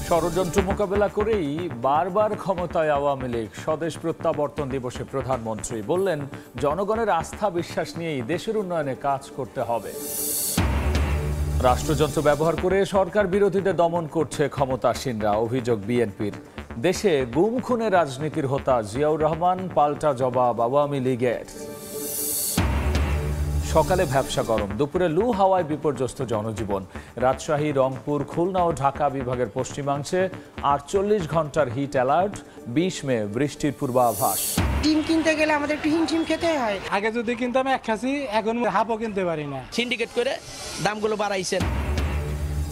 ষড়যন্ত্র মোকাবেলা করেই বারবার ক্ষমতায় আওয়ামী লীগ। স্বদেশ প্রত্যাবর্তন দিবসে প্রধানমন্ত্রী বললেন, জনগণের আস্থা বিশ্বাস নিয়েই দেশের উন্নয়নে কাজ করতে হবে। রাষ্ট্রযন্ত্র ব্যবহার করে সরকার বিরোধীদের দমন করছে ক্ষমতাসীনরা, অভিযোগ বিএনপির। দেশে গুম খুনের রাজনীতির হোতা জিয়াউর রহমান, পাল্টা জবাব আওয়ামী লীগের। সকালে ভ্যাপসা গরম, দুপুরে লু হাওয়ায় বিপর্যস্ত জনজীবন। রাজশাহী, রংপুর, খুলনা ও ঢাকা বিভাগের পশ্চিমাংশে 48 ঘন্টার হিট অ্যালার্ট। 20 মে বৃষ্টির পূর্বাভাস। ডিম কিনতে গেলে আমাদের একটু হিমশিম খেতে হয়। আগে যদি কিনতাম এক খাসি, এখন হাফও কিনতে পারি না। সিন্ডিকেট করে দামগুলো বাড়াইছেন।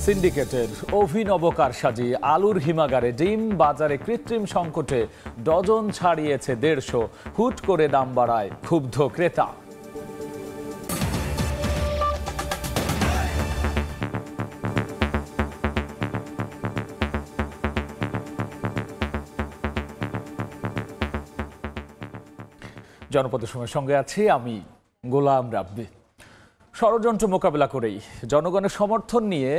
সিন্ডিকেটের অভিনব কারসাজি। আলুর হিমাগারে ডিম, বাজারে কৃত্রিম সংকটে ডজন ছাড়িয়েছে 150। হুট করে দাম বাড়ায় ক্ষুব্ধ ক্রেতা। জনপদের সময়ের সঙ্গে আছি আমি গোলাম রাব্বি। ষড়যন্ত্র মোকাবেলা করেই জনগণের সমর্থন নিয়ে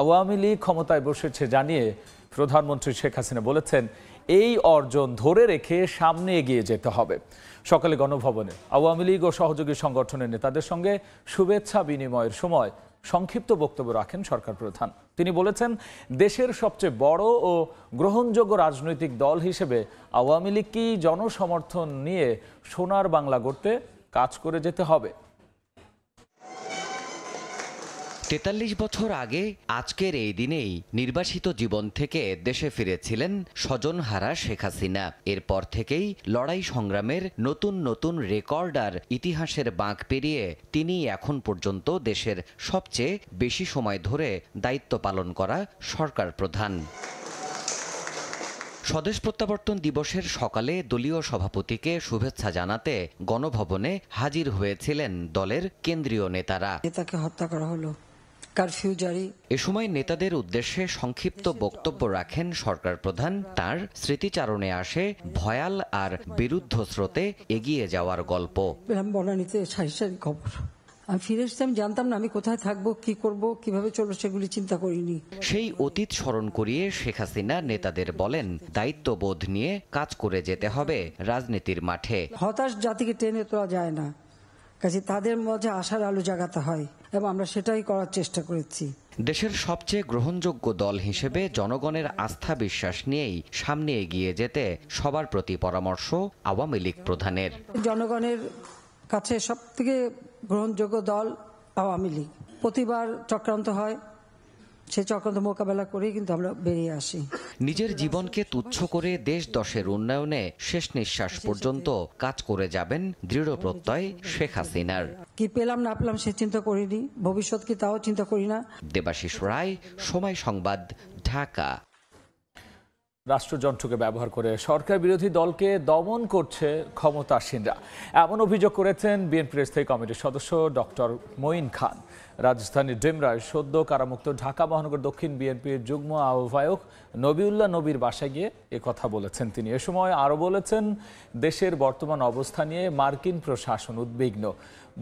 আওয়ামী লীগ ক্ষমতায় বসেছে জানিয়ে প্রধানমন্ত্রী শেখ হাসিনা বলেছেন, এই অর্জন ধরে রেখে সামনে এগিয়ে যেতে হবে। সকালে গণভবনে আওয়ামী লীগ ও সহযোগী সংগঠনের নেতাদের সঙ্গে শুভেচ্ছা বিনিময়ের সময় সংক্ষিপ্ত বক্তব্য রাখেন সরকার প্রধান। তিনি বলেছেন, দেশের সবচেয়ে বড় ও গ্রহণযোগ্য রাজনৈতিক দল হিসেবে আওয়ামী লীগকেই জনসমর্থন নিয়ে সোনার বাংলা গড়তে কাজ করে যেতে হবে। ৪৩ বছর আগে আজকের এই দিনেই নির্বাসিত জীবন থেকে দেশে ফিরেছিলেন স্বজনহারা শেখ হাসিনা। এরপর থেকেই লড়াই সংগ্রামের নতুন নতুন রেকর্ড আর ইতিহাসের বাঁক পেরিয়ে তিনি এখন পর্যন্ত দেশের সবচেয়ে বেশি সময় ধরে দায়িত্ব পালন করা সরকার প্রধান। স্বদেশ প্রত্যাবর্তন দিবসের সকালে দলীয় সভাপতিকে শুভেচ্ছা জানাতে গণভবনে হাজির হয়েছিলেন দলের কেন্দ্রীয় নেতারা। নেতাকে হত্যা করা হলো, কারফিউ জারি। এ সময় নেতাদের উদ্দেশ্যে সংক্ষিপ্ত বক্তব্য রাখেন সরকার প্রধান। তার স্মৃতিচারণে আসে ভয়াল আর বিরুদ্ধ স্রোতে এগিয়ে যাওয়ার গল্প। বনানীতে সারি সারি খবর। আমি ফিরে এসেছি, আমি জানতাম না আমি কোথায় থাকবো, কি করব, কিভাবে চলবো, সেগুলি চিন্তা করিনি। সেই অতীত স্মরণ করিয়ে শেখ হাসিনা নেতাদের বলেন, দায়িত্ববোধ নিয়ে কাজ করে যেতে হবে রাজনীতির মাঠে। হতাশ জাতিকে টেনে তোলা যায় না, কাজে তাদের মধ্যে আশার আলো জাগাতে হয় এবং আমরা সেটাই করার চেষ্টা করেছি। দেশের সবচেয়ে গ্রহণযোগ্য দল হিসেবে জনগণের আস্থা বিশ্বাস নিয়েই সামনে এগিয়ে যেতে সবার প্রতি পরামর্শ আওয়ামী লীগ প্রধানের। জনগণের কাছে সব থেকে গ্রহণযোগ্য দল আওয়ামী লীগ। প্রতিবার চক্রান্ত হয়, সেই চক্রান্ত মোকাবেলা করেই কিন্তু আমরা বেরিয়ে আসি। নিজের জীবনকে তুচ্ছ করে দেশ দশের উন্নয়নে শেষ নিঃশ্বাস পর্যন্ত কাজ করে যাবেন দৃঢ় প্রত্যয় শেখ হাসিনার। কি পেলাম না পেলাম সে চিন্তা করিনি, ভবিষ্যৎ কি তাও চিন্তা করি না। দেবাশিস রায়, সময় সংবাদ, ঢাকা। রাষ্ট্রযন্ত্রকে ব্যবহার করে সরকার বিরোধী দলকে দমন করছে ক্ষমতাসীনরা, এমন অভিযোগ করেছেন বিএনপির স্থায়ী কমিটির সদস্য ডক্টর মঈন খান। রাজধানীর ডেমরায় সদ্য কারামুক্ত ঢাকা মহানগর দক্ষিণ বিএনপির যুগ্ম আহ্বায়ক নবিউল্লাহ নবীর বাসায় গিয়ে একথা বলেছেন তিনি। এ সময় আরও বলেছেন, দেশের বর্তমান অবস্থা নিয়ে মার্কিন প্রশাসন উদ্বিগ্ন,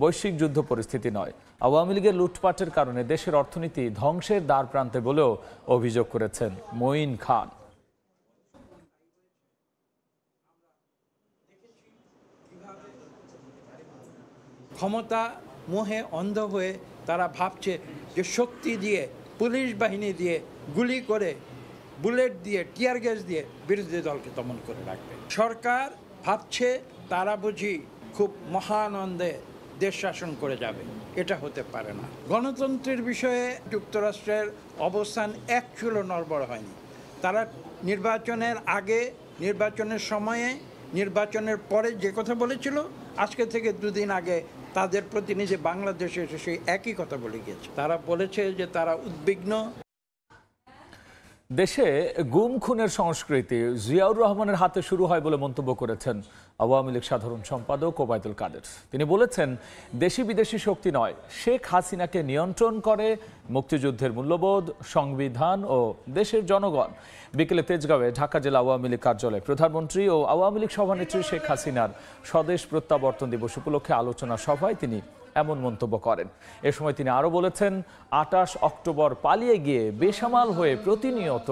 বৈশ্বিক যুদ্ধ পরিস্থিতি নয়। আওয়ামী লীগের লুটপাটের কারণে দেশের অর্থনীতি ধ্বংসের দ্বার প্রান্তে বলেও অভিযোগ করেছেন মঈন খান। ক্ষমতা মোহে অন্ধ হয়ে তারা ভাবছে যে শক্তি দিয়ে, পুলিশ বাহিনী দিয়ে, গুলি করে, বুলেট দিয়ে, টিয়ার গ্যাস দিয়ে বিরোধী দলকে দমন করে রাখবে। সরকার ভাবছে তারা বুঝি খুব মহানন্দে দেশ শাসন করে যাবে। এটা হতে পারে না। গণতন্ত্রের বিষয়ে যুক্তরাষ্ট্রের অবস্থান এক চুলো নড়বড় হয়নি। তারা নির্বাচনের আগে, নির্বাচনের সময়ে, নির্বাচনের পরে যে কথা বলেছিল, আজকে থেকে 2 দিন আগে তাদের প্রতিনিধি বাংলাদেশে এসে সেই একই কথা বলে গিয়েছে। তারা বলেছে যে তারা উদ্বিগ্ন। দেশে গুম খুনের সংস্কৃতি জিয়াউর রহমানের হাতে শুরু হয় বলে মন্তব্য করেছেন আওয়ামী লীগ সাধারণ সম্পাদক ওবায়দুল কাদের। তিনি বলেছেন, দেশি বিদেশি শক্তি নয়, শেখ হাসিনাকে নিয়ন্ত্রণ করে মুক্তিযুদ্ধের মূল্যবোধ, সংবিধান ও দেশের জনগণ। বিকেলে তেজগাঁওয়ে ঢাকা জেলা আওয়ামী লীগ কার্যালয়ে প্রধানমন্ত্রী ও আওয়ামী লীগ সভানেত্রী শেখ হাসিনার স্বদেশ প্রত্যাবর্তন দিবস উপলক্ষে আলোচনা সভায় তিনি এমন মন্তব্য করেন। এ সময় তিনি আরও বলেছেন, ২৮ অক্টোবর পালিয়ে গিয়ে বেসামাল হয়ে প্রতিনিয়ত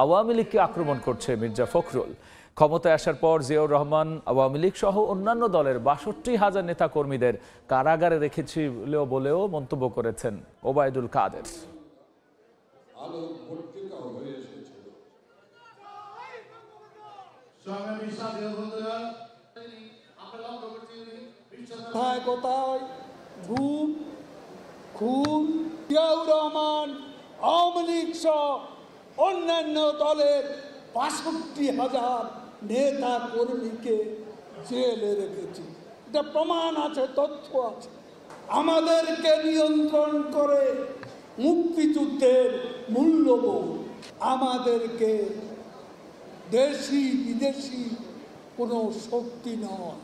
আওয়ামী লীগকে আক্রমণ করছে মির্জা ফখরুল। ক্ষমতায় আসার পর জিয়াউর রহমান আওয়ামী লীগ সহ অন্যান্য দলের ৬২,০০০ নেতাকর্মীদের কারাগারে রেখেছিল বলেও মন্তব্য করেছেন ওবায়দুল কাদের। কোথায় গুম খুন, জিয়াউর রহমান আওয়ামী লীগ সহ অন্যান্য দলের ৬২,০০০ নেতা কর্মীকে জেলে রেখেছি। এটা প্রমাণ আছে, তথ্য আছে। আমাদেরকে নিয়ন্ত্রণ করে মুক্তিযুদ্ধের মূল্যবোধ, আমাদেরকে দেশি বিদেশি কোনো শক্তি নয়,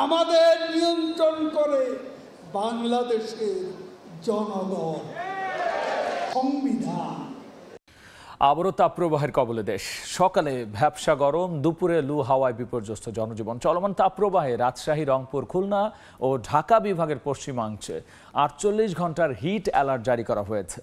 আমাদের নিয়ন্ত্রণ করে বাংলাদেশের জনগণ, সংবিধান। আবারও তাপপ্রবাহের কবলে দেশ। সকালে ভ্যাপসা গরম, দুপুরে লু হাওয়ায় বিপর্যস্ত জনজীবন। চলমান তাপপ্রবাহে রাজশাহী, রংপুর, খুলনা ও ঢাকা বিভাগের পশ্চিমাংশে ৪৮ ঘন্টার হিট অ্যালার্ট জারি করা হয়েছে।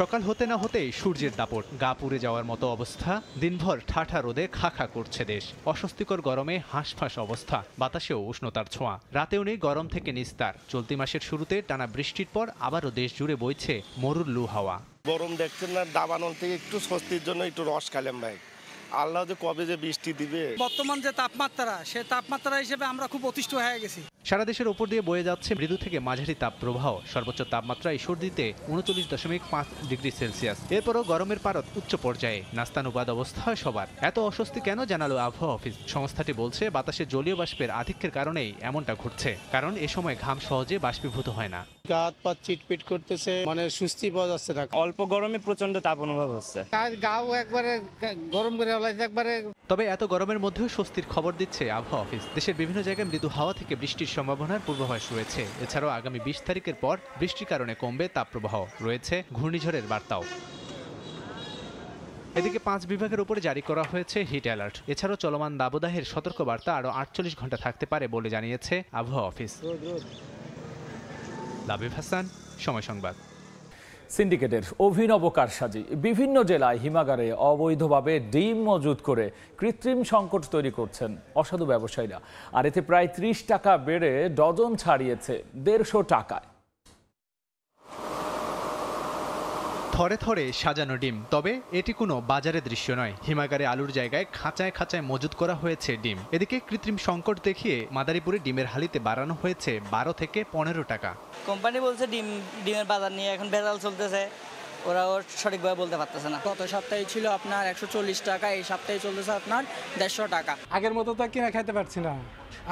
সকাল হতে না হতেই সূর্যের দাপট, গা পুড়ে যাওয়ার মতো অবস্থা। দিনভর ঠাঠা রোদে খা খা করছে দেশ। অস্বস্তিকর গরমে হাঁসফাঁস অবস্থা, বাতাসেও উষ্ণতার ছোঁয়া। রাতেও নেই গরম থেকে নিস্তার। চলতি মাসের শুরুতে টানা বৃষ্টির পর আবারও দেশ জুড়ে বইছে মরুর লু হাওয়া। গরম দেখছেন না, দাবানল থেকে একটু স্বস্তির জন্য একটু রস খাইলাম ভাই। আল্লাহ যে কবে যে বৃষ্টি দিবে। বর্তমান যে তাপমাত্রা, সে তাপমাত্রা হিসেবে আমরা খুব অতিষ্ঠ হয়ে গেছি। সারা দেশের ওপর দিয়ে বয়ে যাচ্ছে মৃদু থেকে মাঝারি তাপ প্রবাহ। সর্বোচ্চ তাপমাত্রা এই সর্দিতে ৩৯.৫ ডিগ্রি সেলসিয়াস। এরপরও গরমের পারদ উচ্চ পর্যায়ে। নাস্তানুবাদ অবস্থা সবার। এত অস্বস্তি কেন জানালো আবহাওয়া অফিস। সংস্থাটি বলছে, বাতাসে জলীয় বাষ্পের আধিক্যের কারণেই এমনটা ঘটছে। কারণ এ সময় ঘাম সহজে বাষ্পীভূত হয় না। গা হাত পা চিটপিট করতেছে, মানে সুস্থি পাওয়া যাচ্ছে না। অল্প গরমে প্রচন্ড তাপ অনুভব হচ্ছে। গাও একবারে গরম করে একবারে। তবে এত গরমের মধ্যেও স্বস্তির খবর দিচ্ছে আবহাওয়া অফিস। দেশের বিভিন্ন জায়গায় মৃদু হাওয়া থেকে বৃষ্টির সম্ভাবনার পূর্বাভাস রয়েছে। এছাড়াও আগামী ২০ তারিখের পর বৃষ্টির কারণে কমবে তাপপ্রবাহ। রয়েছে ঘূর্ণিঝড়ের বার্তাও। এদিকে ৫ বিভাগের উপরে জারি করা হয়েছে হিট অ্যালার্ট। এছাড়াও চলমান দাবদাহের সতর্কবার্তা আরও ৪৮ ঘন্টা থাকতে পারে বলে জানিয়েছে আবহাওয়া অফিস। লাবিব হাসান, সময় সংবাদ। সিন্ডিকেটের অভিনব কারসাজি। বিভিন্ন জেলায় হিমাগারে অবৈধভাবে ডিম মজুত করে কৃত্রিম সংকট তৈরি করছেন অসাধু ব্যবসায়ীরা। আর এতে প্রায় ৩০ টাকা বেড়ে ডজন ছাড়িয়েছে ১৫০ টাকায়। থরে থরে সাজানো ডিম। তবে এটি কোনো বাজারের দৃশ্য নয়। হিমাগারে আলুর জায়গায় খাঁচায় খাঁচায় মজুত করা হয়েছে ডিম। এদিকে কৃত্রিম সংকট দেখিয়ে মাদারীপুরে ডিমের হালিতে বাড়ানো হয়েছে ১২ থেকে ১৫ টাকা। কোম্পানি বলছে ডিমের বাজার নিয়ে এখন ভেজাল চলতেছে, ওরাও সঠিকভাবে বলতে পারতেছে না। গত সপ্তাহে ছিল আপনার ১৪০ টাকা, এই সপ্তাহে চলতেছে আপনার ১৫০ টাকা। আগের মতো তো কিনে খাইতে পারছি না,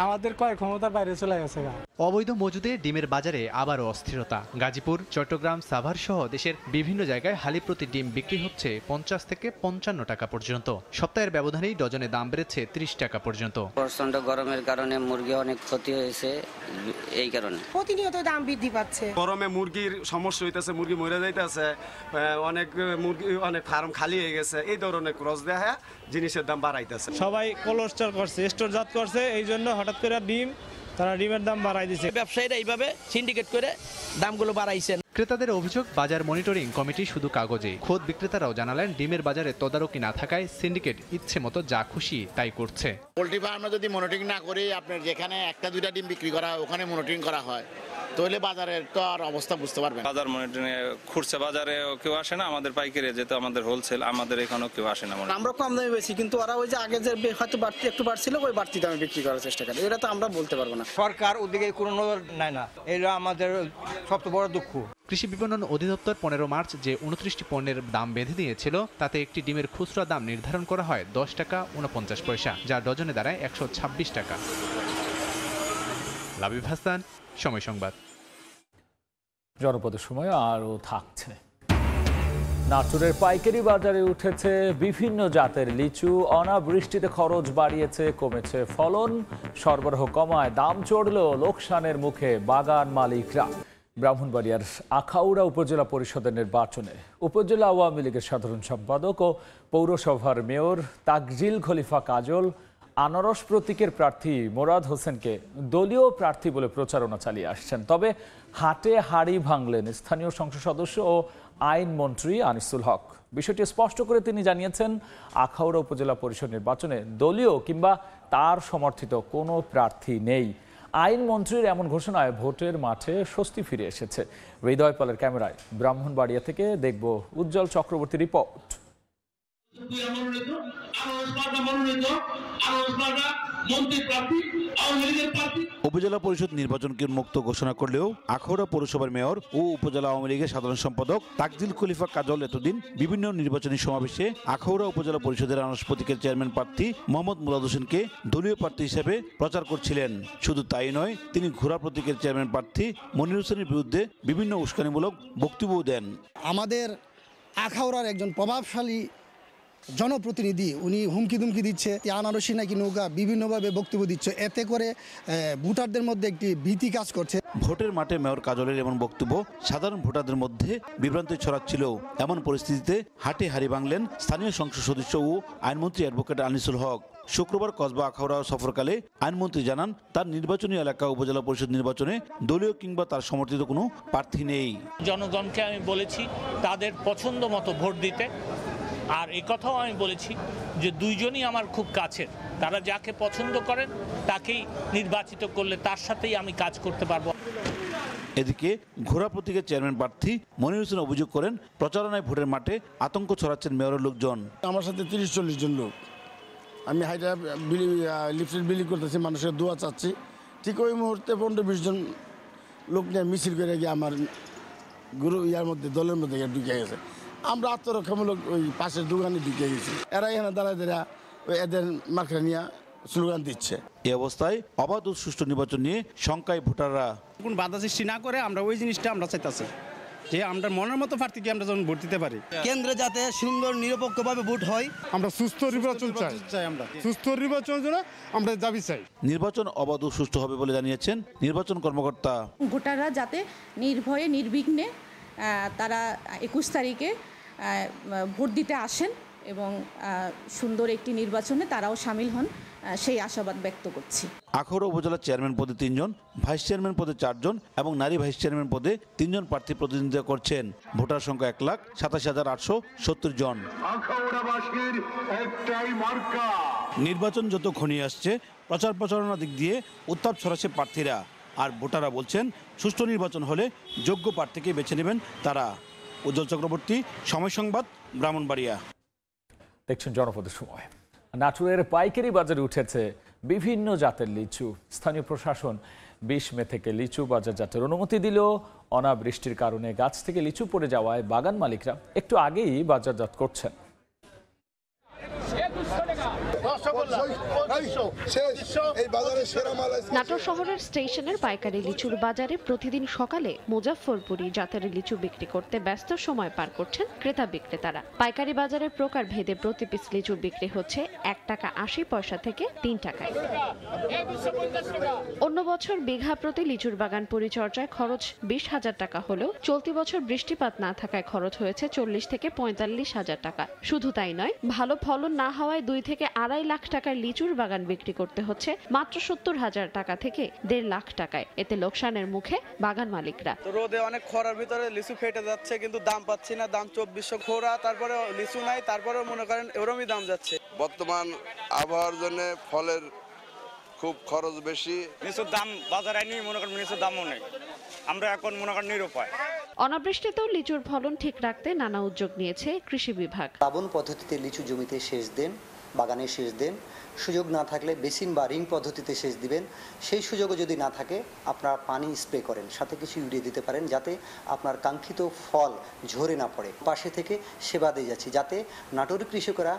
আমাদের ক্রয় ক্ষমতার বাইরে চলে গেছে। অবৈধ মজুদে ডিমের বাজারে আবারও অস্থিরতা। গাজীপুর, চট্টগ্রাম, সাভার সহ দেশের বিভিন্ন জায়গায় হালি প্রতি ডিম বিক্রি হচ্ছে ৫০ থেকে ৫৫ টাকা পর্যন্ত। সপ্তাহের ব্যবধানেই ডজনে দাম বেড়েছে ৩০ টাকা পর্যন্ত। প্রচন্ড গরমের কারণে মুরগি অনেক ক্ষতি হয়েছে, এই কারণে প্রতিনিয়ত দাম বৃদ্ধি পাচ্ছে। গরমে মুরগির সমস্যা হইতেছে, মুরগি মরে যাইতেছে, অনেক মুরগি অনেক ফার্ম খালি হয়ে গেছে। এই ধরনের ক্রস দেখা জিনিসের দাম বাড়াইতেছে। সবাই কোল্ড স্টোর করছে, স্টোরজাত করছে, এই জন্য হঠাৎ করে তারা ডিমের দাম বাড়াই দিচ্ছে। ব্যবসায়ীরা এইভাবে সিন্ডিকেট করে দামগুলো বাড়াইছেন। ক্রেতাদের অভিযোগ, বাজার মনিটরিং কমিটি শুধু কাগজে। খোদ বিক্রেতারাও জানালেন, ডিমের বাজারে তদারকি না থাকায় সিন্ডিকেট ইচ্ছে মতো যা খুশি তাই করছে। পোল্ট্রি ফার্মে যদি মনিটরিং না করি, আপনার যেখানে একটা দুইটা ডিম বিক্রি করা হয় ওখানে মনিটরিং করা হয়, তাহলে বাজারের তো আর অবস্থা বুঝতে পারবেন। বাজার মনিটরিং খুচরা বাজারে কেউ আসে না, আমাদের পাইকারি যেহেতু আমাদের হোলসেল, আমাদের এখানেও কেউ আসে না। আমরা কম দামে বেশি, কিন্তু ওরা ওই যে আগে যে হয়তো বাড়তি একটু বাড়ছিল, ওই বাড়তি দামে বিক্রি করার চেষ্টা করে। এটা তো আমরা বলতে পারবো না। সরকার ওদিকে কোনো নজর নেয় না, এটা আমাদের সবচেয়ে বড় দুঃখ। কৃষি বিপণন অধিদপ্তর ১৫ মার্চ যে ২৯টি পণ্যের দাম বেঁধে দিয়েছিল, তাতে একটি ডিমের খুচরা দাম নির্ধারণ করা হয় ১০ টাকা ৪৯ পয়সা, যা ডজনে দাঁড়ায় ১২৬ টাকা। লাবিব হাসান, সময় সংবাদ। জনপদের সময় আরও থাকছে। নাটোরের পাইকারি বাজারে উঠেছে বিভিন্ন জাতের লিচু। অনাবৃষ্টিতে খরচ বাড়িয়েছে, কমেছে ফলন। সরবরাহ কমায় দাম চড়লেও লোকসানের মুখে বাগান মালিকরা। ব্রাহ্মণবাড়িয়ার আখাউড়া উপজেলা পরিষদের নির্বাচনে উপজেলা আওয়ামী লীগের সাধারণ সম্পাদক ও পৌরসভার মেয়র তাকজিল খলিফা কাজল আনারস প্রতীকের প্রার্থী মোরাদ হোসেনকে দলীয় প্রার্থী বলে প্রচারণা চালিয়ে আসছেন। তবে হাটে হাড়ি ভাঙলেন স্থানীয় সংসদ সদস্য ও আইনমন্ত্রী আনিসুল হক। বিষয়টি স্পষ্ট করে তিনি জানিয়েছেন, আখাউড়া উপজেলা পরিষদ নির্বাচনে দলীয় কিংবা তার সমর্থিত কোনো প্রার্থী নেই। আইনমন্ত্রীর এমন ঘোষণায় ভোটের মাঠে স্বস্তি ফিরে এসেছে। হৃদয় পালের ক্যামেরায় ব্রাহ্মণবাড়িয়া থেকে দেখব উজ্জ্বল চক্রবর্তী রিপোর্ট। উপজেলা পরিষদ নির্বাচনকে উন্মুক্ত ঘোষণা করলেও আখাউড়া পৌরসভার মেয়র ও উপজেলা আওয়ামী লীগের সাধারণ সম্পাদক তাকদিল খলিফা কাজল এতদিন বিভিন্ন নির্বাচনী সমাবেশে আখাউড়া উপজেলা পরিষদের আনারস প্রতীকের চেয়ারম্যান প্রার্থী মোহাম্মদ মুরাদ হোসেনকে দলীয় প্রার্থী হিসেবে প্রচার করছিলেন। শুধু তাই নয়, তিনি ঘোড়া প্রতীকের চেয়ারম্যান প্রার্থী মনির হোসেনের বিরুদ্ধে বিভিন্ন উস্কানিমূলক বক্তব্যও দেন। আমাদের আখাউড়ার একজন প্রভাবশালী জনপ্রতিনিধি উনি হুমকি দুমকি দিচ্ছে, আনারসি নাকি নৌকা, বিভিন্নভাবে বক্তব্য দিচ্ছে। এতে করে ভোটারদের মধ্যে একটি ভীতি কাজ করছে। ভোটের মাঠে মেয়র কাজলের এমন বক্তব্য সাধারণ ভোটারদের মধ্যে বিভ্রান্তি ছড়াচ্ছিল। এমন পরিস্থিতিতে হাটে হাড়ি ভাঙলেন স্থানীয় সংসদ সদস্য ও আইনমন্ত্রী অ্যাডভোকেট আনিসুল হক। শুক্রবার কসবা আখাউড়া সফরকালে আইনমন্ত্রী জানান, তার নির্বাচনী এলাকা উপজেলা পরিষদ নির্বাচনে দলীয় কিংবা তার সমর্থিত কোনো প্রার্থী নেই। জনগণকে আমি বলেছি তাদের পছন্দ মতো ভোট দিতে, আর এই কথাও আমি বলেছি যে দুইজনই আমার খুব কাছের, তারা যাকে পছন্দ করেন তাকেই নির্বাচিত করলে তার সাথেই আমি কাজ করতে পারবো। এদিকে ঘোড়া প্রতীকের চেয়ারম্যান প্রার্থী মনির হোসেন অভিযোগ করেন, প্রচারণায় ভোটের মাঠে আতঙ্ক ছড়াচ্ছেন মেয়রের লোকজন। আমার সাথে 30-40 জন লোক, আমি হাইটা লিফলেট বিলি করতেছি, মানুষের দোয়া চাচ্ছি। ঠিক ওই মুহূর্তে 15-20 জন লোক নিয়ে মিছিল করে গিয়ে আমার গুরু ইয়ার মধ্যে দলের মধ্যে ঢুকে গেছে। আমরা আত্মরক্ষামূলক ওই পাশের দোকানে ঢুকে গেছি। এরা এখানে দাঁড়া ওই এদের মার্কা নিয়ে স্লোগান দিচ্ছে। এই অবস্থায় অবাধ ও সুষ্ঠু নির্বাচন নিয়ে শঙ্কায় ভোটাররা। কোন বাধা সৃষ্টি না করে আমরা ওই জিনিসটা আমরা চাইতেছি যে আমরা মনের মতো প্রার্থীকে আমরা যখন ভোট দিতে পারি, কেন্দ্রে যাতে সুন্দর নিরপেক্ষভাবে ভোট হয়। আমরা সুস্থ নির্বাচন চাই, আমরা সুস্থ নির্বাচনের জন্য আমরা দাবি চাই। নির্বাচন অবাধ ও সুষ্ঠু হবে বলে জানিয়েছেন নির্বাচন কর্মকর্তা। ভোটাররা যাতে নির্ভয়ে নির্বিঘ্নে তারা 21 তারিখে ভোট দিতে আসেন এবং সুন্দর একটি নির্বাচনে তারাও সামিল হন, সেই আশাবাদ ব্যক্ত করছি। আখাউড়া উপজেলা চেয়ারম্যান পদে 3 জন, ভাইস চেয়ারম্যান পদে 4 জন এবং নারী ভাইস চেয়ারম্যান পদে 3 জন প্রার্থী প্রতিনিধিত্ব করছেন। ভোটার সংখ্যা 1,87,870 জন। নির্বাচন যত ঘনিয়ে আসছে, প্রচার প্রচারণার দিক দিয়ে উত্তাপ ছড়াচ্ছে প্রার্থীরা। আর ভোটাররা বলছেন, সুষ্ঠু নির্বাচন হলে যোগ্য প্রার্থীকে বেছে নেবেন তারা। উজ্জ্বল চক্রবর্তী, সময় সংবাদ, ব্রাহ্মণবাড়িয়া। দেখছেন জনপদের সময়। নাটোরের পাইকারি বাজারে উঠেছে বিভিন্ন জাতের লিচু। স্থানীয় প্রশাসন 20 মে থেকে লিচু বাজারজাতের অনুমতি দিলেও অনাবৃষ্টির কারণে গাছ থেকে লিচু পড়ে যাওয়ায় বাগান মালিকরা একটু আগেই বাজারজাত করছেন। নাটোর শহরের স্টেশনের পাইকারি লিচুর বাজারে প্রতিদিন সকালে মুজাফফরপুরি জাতের লিচু বিক্রি করতে ব্যস্ত সময় পার করছেন ক্রেতা বিক্রেতারা। পাইকারি বাজারে প্রকার ভেদে প্রতি পিস লিচু বিক্রি হচ্ছে 1 টাকা 80 পয়সা থেকে 3 টাকায়। অন্য বছর বিঘা প্রতি লিচুর বাগান পরিচর্যায় খরচ 20,000 টাকা হলেও চলতি বছর বৃষ্টিপাত না থাকায় খরচ হয়েছে 40 থেকে 45,000 টাকা। শুধু তাই নয়, ভালো ফলন না হওয়ায় 2 থেকে 2.5 লাখ টাকার লিচুর বাগান বিক্রি করতে হচ্ছে মাত্র 70,000 টাকা থেকে 1.5 লাখ টাকায়। এতে লোকসানের মুখে বাগান মালিকরা। রোদে অনেক খরার ভিতরে লিচু ফেটে যাচ্ছে, কিন্তু দাম পাচ্ছি না। দাম 2400 খরা, তারপরে লিচু নাই, তারপরে মনে করেন এরকমই দাম যাচ্ছে। বর্তমান আবহাওয়ার জন্য ফলের খুব খরচ বেশি। লিচুর দাম বাজারে নেই, মনে করেন লিচুর দামও নেই, আমরা এখন মনে করেন নিরুপায়। অনাবৃষ্টিতেও লিচুর ফলন ঠিক রাখতে নানা উদ্যোগ নিয়েছে কৃষি বিভাগ। প্লাবন পদ্ধতিতে লিচু জমিতে সেচ দেন, বাগানে সেচ দেন। সুযোগ না থাকলে বেসিন বা রিং পদ্ধতিতে সেচ দিবেন। সেই সুযোগও যদি না থাকে, আপনার পানি স্প্রে করেন, সাথে কিছু ইউরিয়া দিতে পারেন, যাতে আপনার কাঙ্ক্ষিত ফল ঝরে না পড়ে। পাশে থেকে সেবা দিয়ে যাচ্ছি, যাতে নাটোরের কৃষকরা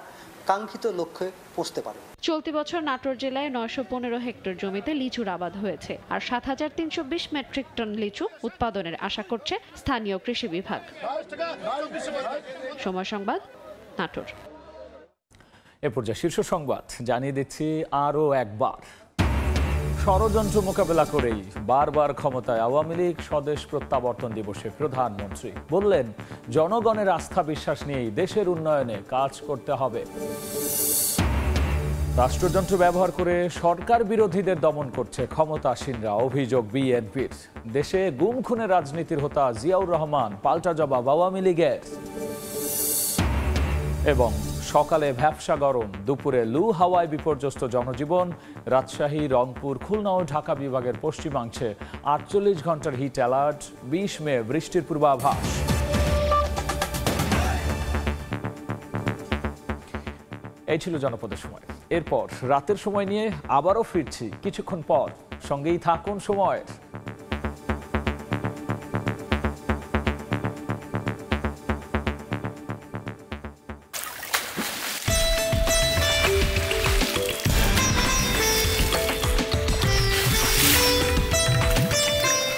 কাঙ্ক্ষিত লক্ষ্যে পৌঁছতে পারে। চলতি বছর নাটোর জেলায় 915 হেক্টর জমিতে লিচুর আবাদ হয়েছে, আর 7,320 মেট্রিক টন লিচু উৎপাদনের আশা করছে স্থানীয় কৃষি বিভাগ। সময় সংবাদ, নাটোর। এ পর্যায়ে শীর্ষ সংবাদ জানিয়ে দিচ্ছি আরও একবার। ষড়যন্ত্র মোকাবেলা করেই বারবার ক্ষমতায় আওয়ামী লীগ, স্বদেশ প্রত্যাবর্তন দিবসে প্রধানমন্ত্রী বললেন, জনগণের আস্থা বিশ্বাস নিয়েই দেশের উন্নয়নে কাজ করতে হবে। রাষ্ট্রযন্ত্র ব্যবহার করে সরকার বিরোধীদের দমন করছে ক্ষমতাসীনরা, অভিযোগ বিএনপির। দেশে গুম খুনের রাজনীতির হোতা জিয়াউর রহমান, পাল্টা জবাব আওয়ামী লীগের। এবং সকালে ভ্যাপসা গরম, দুপুরে লু হাওয়ায় বিপর্যস্ত জনজীবন। রাজশাহী, রংপুর, খুলনা ও ঢাকা বিভাগের পশ্চিমাংশে 48 ঘন্টার হিট অ্যালার্ট, 20 মে বৃষ্টির পূর্বাভাস। এই ছিল জনপদের সময়। এরপর রাতের সময় নিয়ে আবারও ফিরছি কিছুক্ষণ পর। সঙ্গেই থাকুন সময়ের।